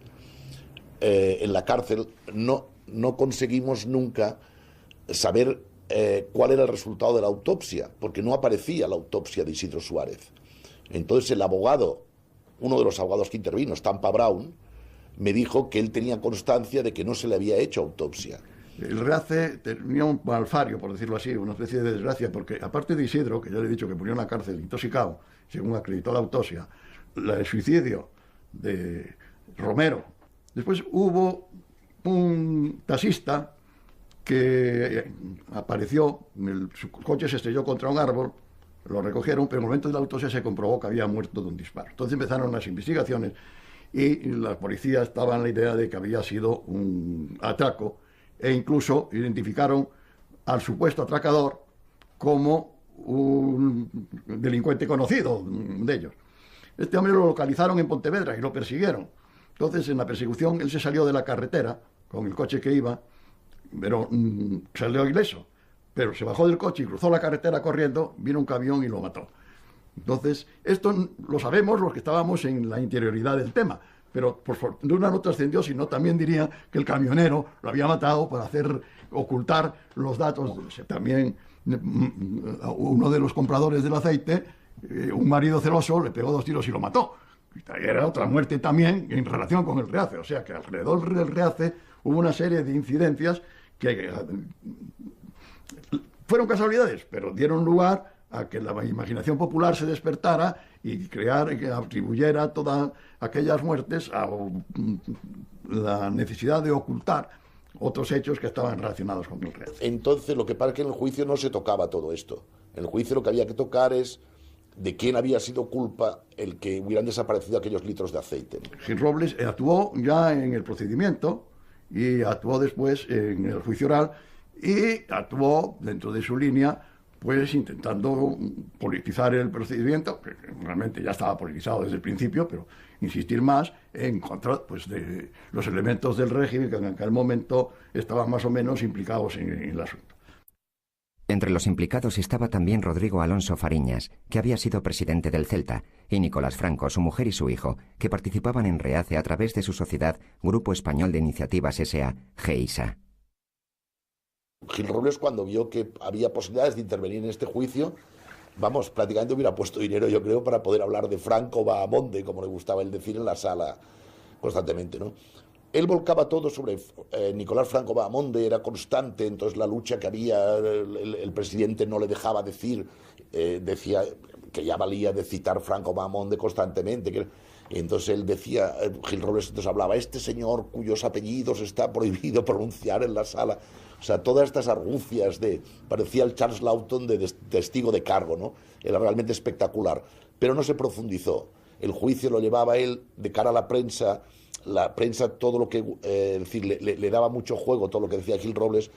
en la cárcel no conseguimos nunca saber cuál era el resultado de la autopsia, porque no aparecía la autopsia de Isidro Suárez. Entonces el abogado, uno de los abogados que intervino, Stampa Brown, me dijo que él tenía constancia de que no se le había hecho autopsia. El Reace tenía un malfario, por decirlo así, una especie de desgracia, porque aparte de Isidro, que ya le he dicho que murió en la cárcel intoxicado, según acreditó la autopsia, el suicidio de Romero. Después hubo un taxista que apareció, su coche se estrelló contra un árbol, lo recogieron, pero en el momento de la autopsia se comprobó que había muerto de un disparo. Entonces empezaron las investigaciones y la policía estaba en la idea de que había sido un atraco e incluso identificaron al supuesto atracador como un delincuente conocido de ellos. Este hombre lo localizaron en Pontevedra y lo persiguieron. Entonces, en la persecución, él se salió de la carretera con el coche que iba, pero salió ileso. Pero se bajó del coche y cruzó la carretera corriendo, vino un camión y lo mató. Entonces, esto lo sabemos los que estábamos en la interioridad del tema, pero por fortuna no trascendió, sino también diría que el camionero lo había matado para ocultar los datos. También uno de los compradores del aceite, un marido celoso, le pegó 2 tiros y lo mató. Era otra muerte también en relación con el Reace. O sea que alrededor del Reace hubo una serie de incidencias que fueron casualidades, pero dieron lugar a que la imaginación popular se despertara y que atribuyera todas aquellas muertes a la necesidad de ocultar otros hechos que estaban relacionados con el Reace. Entonces, lo que pasa es que en el juicio no se tocaba todo esto. En el juicio lo que había que tocar es de quién había sido culpa el que hubieran desaparecido aquellos litros de aceite. Gil Robles actuó ya en el procedimiento y actuó después en el juicio oral y actuó dentro de su línea, pues intentando politizar el procedimiento, que realmente ya estaba politizado desde el principio, pero insistir más en contra, pues, de los elementos del régimen que en aquel momento estaban más o menos implicados en el asunto. Entre los implicados estaba también Rodrigo Alonso Fariñas, que había sido presidente del Celta, y Nicolás Franco, su mujer y su hijo, que participaban en Reace a través de su sociedad Grupo Español de Iniciativas S.A., GEISA. Gil Robles, cuando vio que había posibilidades de intervenir en este juicio, prácticamente hubiera puesto dinero, yo creo, para poder hablar de Franco Bahamonde, como le gustaba él decir en la sala constantemente, ¿no? Él volcaba todo sobre Nicolás Franco Bahamonde, era constante, entonces la lucha que había, el presidente no le dejaba decir, decía que ya valía de citar Franco Bahamonde constantemente, y entonces él decía, Gil Robles entonces hablaba, este señor cuyos apellidos está prohibido pronunciar en la sala, o sea, todas estas argucias parecía el Charles Lawton de testigo de cargo, ¿no? Era realmente espectacular, pero no se profundizó. El juicio lo llevaba él de cara a la prensa todo lo que, le daba mucho juego todo lo que decía Gil Robles,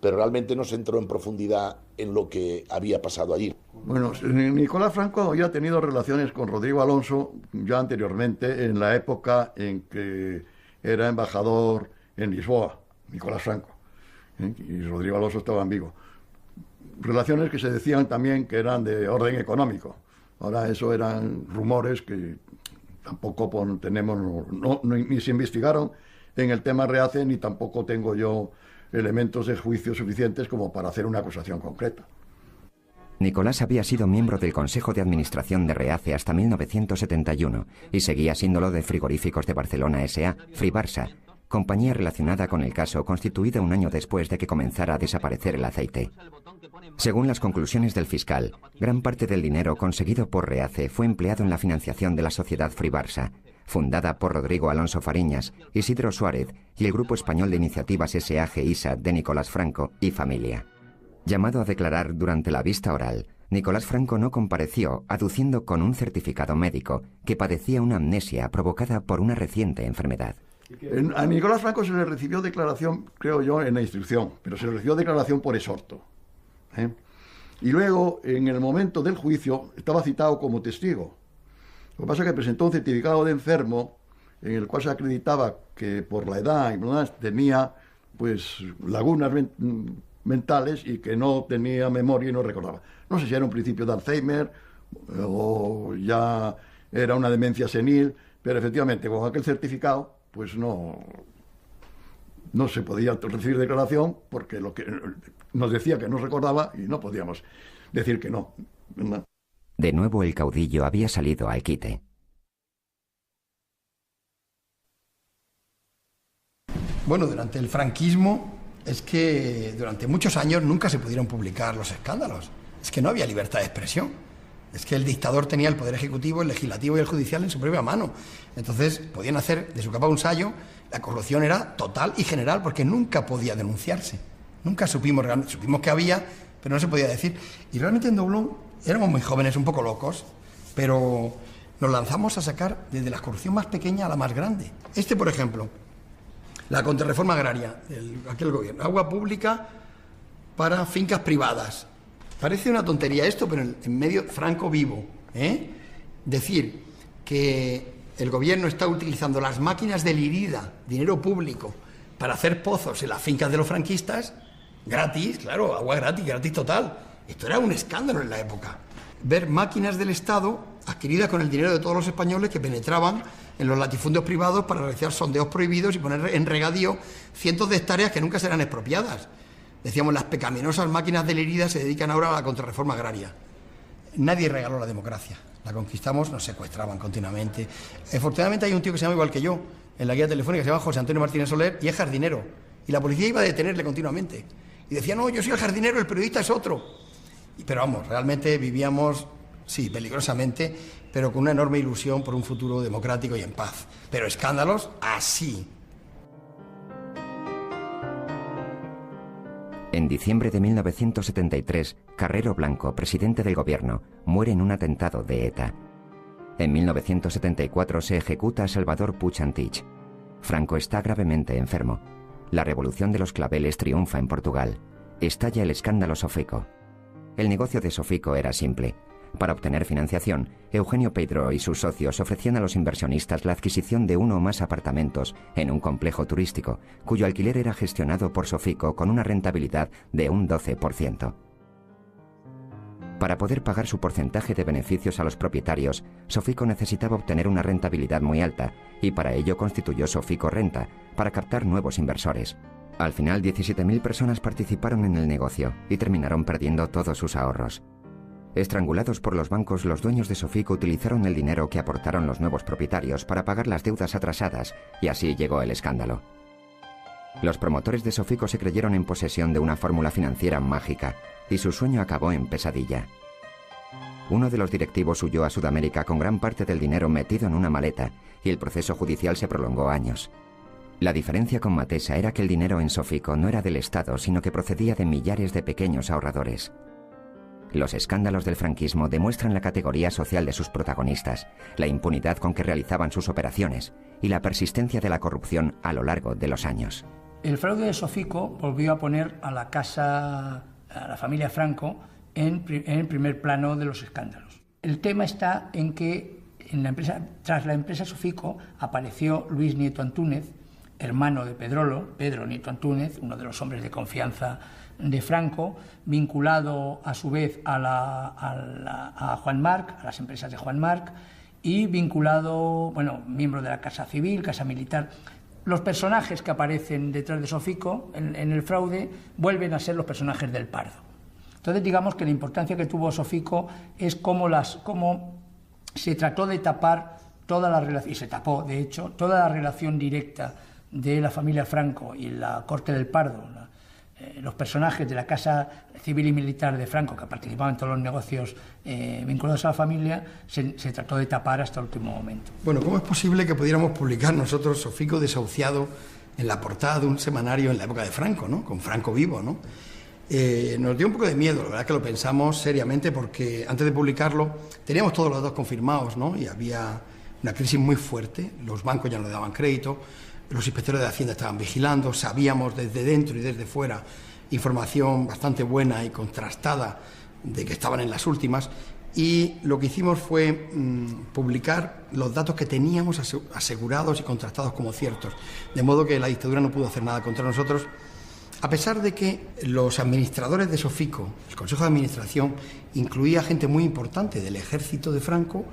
pero realmente no se entró en profundidad en lo que había pasado allí. Bueno, Nicolás Franco había tenido relaciones con Rodrigo Alonso ya anteriormente, en la época en que era embajador en Lisboa, Nicolás Franco, y Rodrigo Alonso estaba en Vigo. Relaciones que se decían también que eran de orden económico. Ahora eso eran rumores que tampoco tenemos, ni se investigaron en el tema Reace, ni tampoco tengo yo elementos de juicio suficientes como para hacer una acusación concreta. Nicolás había sido miembro del Consejo de Administración de Reace hasta 1971 y seguía siéndolo de Frigoríficos de Barcelona S.A., Fribarsa, compañía relacionada con el caso constituida un año después de que comenzara a desaparecer el aceite. Según las conclusiones del fiscal, gran parte del dinero conseguido por Reace fue empleado en la financiación de la sociedad Fribarsa, fundada por Rodrigo Alonso Fariñas, Isidro Suárez y el Grupo Español de Iniciativas S.A. GEISA de Nicolás Franco y familia. Llamado a declarar durante la vista oral, Nicolás Franco no compareció, aduciendo con un certificado médico que padecía una amnesia provocada por una reciente enfermedad. A Nicolás Franco se le recibió declaración, creo yo, en la instrucción, pero se le recibió declaración por exhorto. Y luego, en el momento del juicio, estaba citado como testigo. Lo que pasa es que presentó un certificado de enfermo en el cual se acreditaba que por la edad y demás tenía pues lagunas mentales y que no tenía memoria y no recordaba. No sé si era un principio de Alzheimer o ya era una demencia senil, pero efectivamente con aquel certificado pues no se podía recibir declaración porque lo que nos decía que no recordaba y no podíamos decir que no. De nuevo el caudillo había salido al quite. Bueno, durante el franquismo es que durante muchos años nunca se pudieron publicar los escándalos. Es que no había libertad de expresión. Es que el dictador tenía el poder ejecutivo, el legislativo y el judicial en su propia mano. Entonces podían hacer de su capa un sayo. La corrupción era total y general porque nunca podía denunciarse. Nunca supimos realmente, supimos que había, pero no se podía decir. Y realmente en Doblón éramos muy jóvenes, un poco locos, pero nos lanzamos a sacar desde la corrupción más pequeña a la más grande. Por ejemplo, la contrarreforma agraria de aquel gobierno. Agua pública para fincas privadas. Parece una tontería esto, pero en medio Franco vivo. Decir que el gobierno está utilizando las máquinas del IRIDA, dinero público, para hacer pozos en las fincas de los franquistas, gratis, claro, agua gratis, gratis total. Esto era un escándalo en la época. Ver máquinas del Estado adquiridas con el dinero de todos los españoles que penetraban en los latifundios privados para realizar sondeos prohibidos y poner en regadío cientos de hectáreas que nunca serán expropiadas. Decíamos, las pecaminosas máquinas de la herida se dedican ahora a la contrarreforma agraria. Nadie regaló la democracia. La conquistamos, nos secuestraban continuamente. Afortunadamente hay un tío que se llama igual que yo, en la guía telefónica, que se llama José Antonio Martínez Soler, y es jardinero. Y la policía iba a detenerle continuamente. Y decía, no, yo soy el jardinero, el periodista es otro. Pero vamos, realmente vivíamos, sí, peligrosamente, pero con una enorme ilusión por un futuro democrático y en paz. Pero escándalos, así. En diciembre de 1973, Carrero Blanco, presidente del gobierno, muere en un atentado de ETA. En 1974 se ejecuta a Salvador Puig Antich. Franco está gravemente enfermo. La revolución de los claveles triunfa en Portugal. Estalla el escándalo Sofico. El negocio de Sofico era simple. Para obtener financiación, Eugenio Peidró y sus socios ofrecían a los inversionistas la adquisición de uno o más apartamentos en un complejo turístico, cuyo alquiler era gestionado por Sofico con una rentabilidad de un 12%. Para poder pagar su porcentaje de beneficios a los propietarios, Sofico necesitaba obtener una rentabilidad muy alta, y para ello constituyó Sofico Renta, para captar nuevos inversores. Al final, 17.000 personas participaron en el negocio y terminaron perdiendo todos sus ahorros. Estrangulados por los bancos, los dueños de Sofico utilizaron el dinero que aportaron los nuevos propietarios para pagar las deudas atrasadas, y así llegó el escándalo. Los promotores de Sofico se creyeron en posesión de una fórmula financiera mágica, y su sueño acabó en pesadilla. Uno de los directivos huyó a Sudamérica con gran parte del dinero metido en una maleta, y el proceso judicial se prolongó años. La diferencia con Matesa era que el dinero en Sofico no era del Estado, sino que procedía de millares de pequeños ahorradores. Los escándalos del franquismo demuestran la categoría social de sus protagonistas, la impunidad con que realizaban sus operaciones y la persistencia de la corrupción a lo largo de los años. El fraude de Sofico volvió a poner a la familia Franco en primer plano de los escándalos. El tema está en que tras la empresa Sofico apareció Luis Nieto Antúnez, hermano de Pedro Nieto Antúnez, uno de los hombres de confianza de Franco, vinculado a su vez a Juan Marc, a las empresas de Juan Marc, y vinculado, miembro de la Casa Civil, Casa Militar. Los personajes que aparecen detrás de Sofico en el fraude vuelven a ser los personajes del Pardo. Entonces, digamos que la importancia que tuvo Sofico es cómo se trató de tapar toda la relación, y se tapó, de hecho, toda la relación directa de la familia Franco y la corte del Pardo, los personajes de la Casa Civil y Militar de Franco, que participaban en todos los negocios vinculados a la familia, se trató de tapar hasta el último momento. Bueno, ¿cómo es posible que pudiéramos publicar nosotros Sofico desahuciado en la portada de un semanario en la época de Franco, ¿no? Con Franco vivo, ¿no? Nos dio un poco de miedo, la verdad es que lo pensamos seriamente, porque antes de publicarlo teníamos todos los datos confirmados, ¿no? Y había una crisis muy fuerte, los bancos ya no le daban crédito, los inspectores de Hacienda estaban vigilando, sabíamos desde dentro y desde fuera información bastante buena y contrastada de que estaban en las últimas, y lo que hicimos fue publicar los datos que teníamos asegurados y contrastados como ciertos, de modo que la dictadura no pudo hacer nada contra nosotros, a pesar de que los administradores de Sofico, el Consejo de Administración, incluía gente muy importante del ejército de Franco,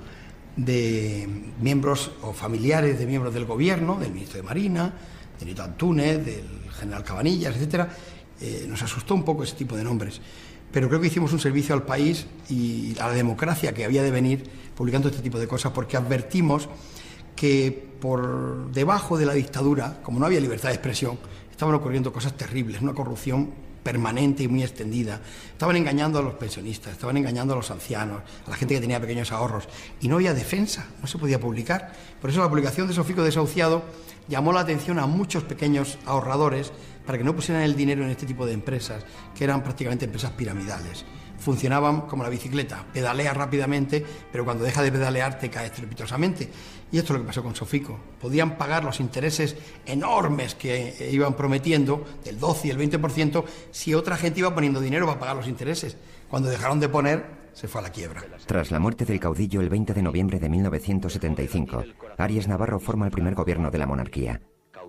de miembros o familiares de miembros del gobierno, del ministro de Marina, de Nieto Antúnez, del general Cabanillas, etcétera. Nos asustó un poco ese tipo de nombres, pero creo que hicimos un servicio al país y a la democracia que había de venir publicando este tipo de cosas, porque advertimos que por debajo de la dictadura, como no había libertad de expresión, estaban ocurriendo cosas terribles, una corrupción permanente y muy extendida. Estaban engañando a los pensionistas, estaban engañando a los ancianos, a la gente que tenía pequeños ahorros, y no había defensa, no se podía publicar. Por eso la publicación de Sofico desahuciado llamó la atención a muchos pequeños ahorradores para que no pusieran el dinero en este tipo de empresas, que eran prácticamente empresas piramidales. Funcionaban como la bicicleta, pedaleas rápidamente, pero cuando deja de pedalear te cae estrepitosamente. Y esto es lo que pasó con Sofico. Podían pagar los intereses enormes que iban prometiendo, del 12 y el 20%, si otra gente iba poniendo dinero para pagar los intereses. Cuando dejaron de poner, se fue a la quiebra. Tras la muerte del caudillo el 20 de noviembre de 1975, Arias Navarro forma el primer gobierno de la monarquía.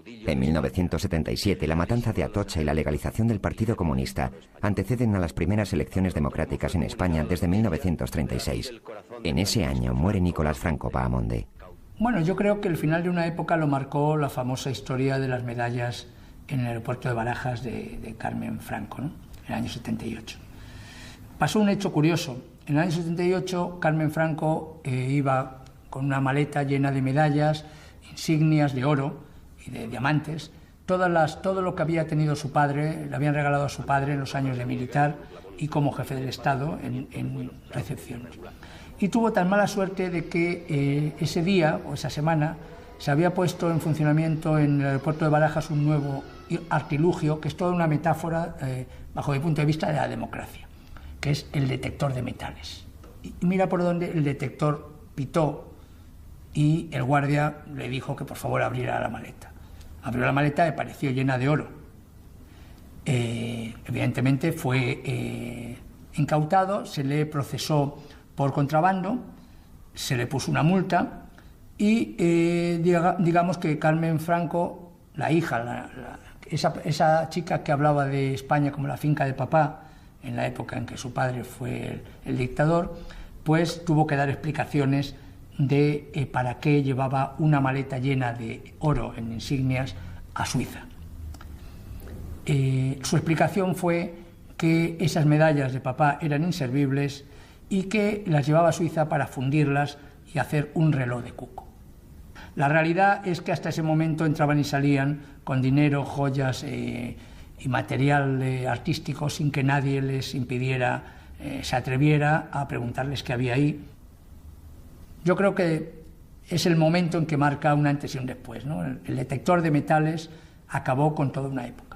En 1977, la matanza de Atocha y la legalización del Partido Comunista anteceden a las primeras elecciones democráticas en España desde 1936. En ese año muere Nicolás Franco Bahamonde. Bueno, yo creo que el final de una época lo marcó la famosa historia de las medallas en el aeropuerto de Barajas de Carmen Franco, ¿no? En el año 78. Pasó un hecho curioso. En el año 78, Carmen Franco iba con una maleta llena de medallas, insignias de oro y de diamantes, todo lo que había tenido su padre, le habían regalado a su padre en los años de militar y como jefe del Estado en recepciones. Y tuvo tan mala suerte de que ese día o esa semana se había puesto en funcionamiento en el aeropuerto de Barajas un nuevo artilugio que es toda una metáfora, bajo mi punto de vista, de la democracia, que es el detector de metales. Y mira por dónde el detector pitó y el guardia le dijo que por favor abriera la maleta. Abrió la maleta y pareció llena de oro. Evidentemente fue incautado, se le procesó por contrabando, se le puso una multa y digamos que Carmen Franco, la hija, esa chica que hablaba de España como la finca de papá en la época en que su padre fue el dictador, pues tuvo que dar explicaciones de para qué llevaba una maleta llena de oro en insignias a Suiza. Su explicación fue que esas medallas de papá eran inservibles y que las llevaba a Suiza para fundirlas y hacer un reloj de cuco. La realidad es que hasta ese momento entraban y salían con dinero, joyas y material artístico sin que nadie les impidiera, se atreviera a preguntarles qué había ahí. Yo creo que es el momento en que marca un antes y un después, ¿no? El detector de metales acabó con toda una época.